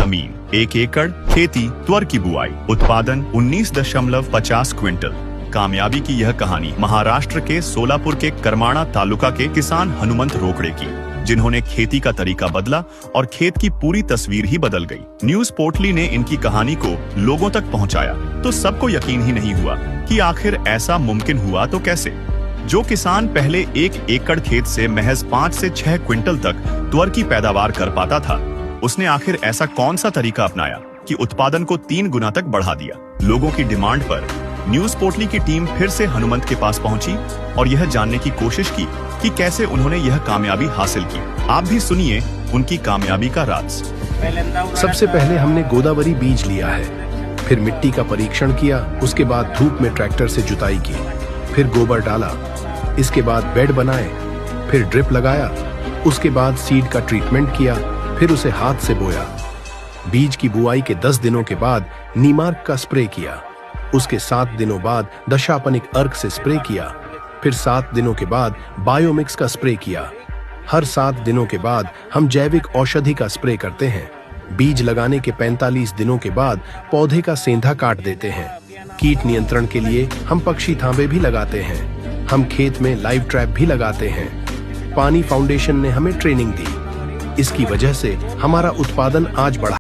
जमीन, 1 एकड़, खेती, त्वर की बुआई, उत्पादन 19.50 क्विंटल। कामयाबी की यह कहानी महाराष्ट्र के सोलापुर के करमाणा तालुका के किसान हनुमंत रोकड़े की, जिन्होंने खेती का तरीका बदला और खेत की पूरी तस्वीर ही बदल गई। न्यूज पोर्टली ने इनकी कहानी को लोगों तक पहुंचाया तो सबको यकीन ही नहीं हुआ कि आखिर ऐसा मुमकिन हुआ तो कैसे। जो किसान पहले 1 एकड़ खेत से महज 5 से 6 क्विंटल तक त्वर की पैदावार कर पाता था, उसने आखिर ऐसा कौन सा तरीका अपनाया कि उत्पादन को 3 गुना तक बढ़ा दिया। लोगों की डिमांड पर न्यूज पोर्टली की टीम फिर से हनुमंत के पास पहुंची और यह जानने की कोशिश की कि कैसे उन्होंने यह कामयाबी हासिल की। आप भी सुनिए उनकी कामयाबी का राज। सबसे पहले हमने गोदावरी बीज लिया है, फिर मिट्टी का परीक्षण किया, उसके बाद धूप में ट्रैक्टर से जुताई की, फिर गोबर डाला, इसके बाद बेड बनाए, फिर ड्रिप लगाया, उसके बाद सीड का ट्रीटमेंट किया, फिर उसे हाथ से बोया। बीज की बुआई के 10 दिनों के बाद नीमार्क का स्प्रे किया, उसके 7 दिनों बाद दशापनिक अर्क से स्प्रे किया, फिर 7 दिनों के बाद बायोमिक्स का स्प्रे किया। हर 7 दिनों के बाद हम जैविक औषधि का स्प्रे करते हैं। बीज लगाने के 45 दिनों के बाद पौधे का सेंधा काट देते हैं। कीट नियंत्रण के लिए हम पक्षी थांबे भी लगाते हैं। हम खेत में लाइव ट्रैप भी लगाते हैं। पानी फाउंडेशन ने हमें ट्रेनिंग दी। इसकी वजह से हमारा उत्पादन आज बढ़ा।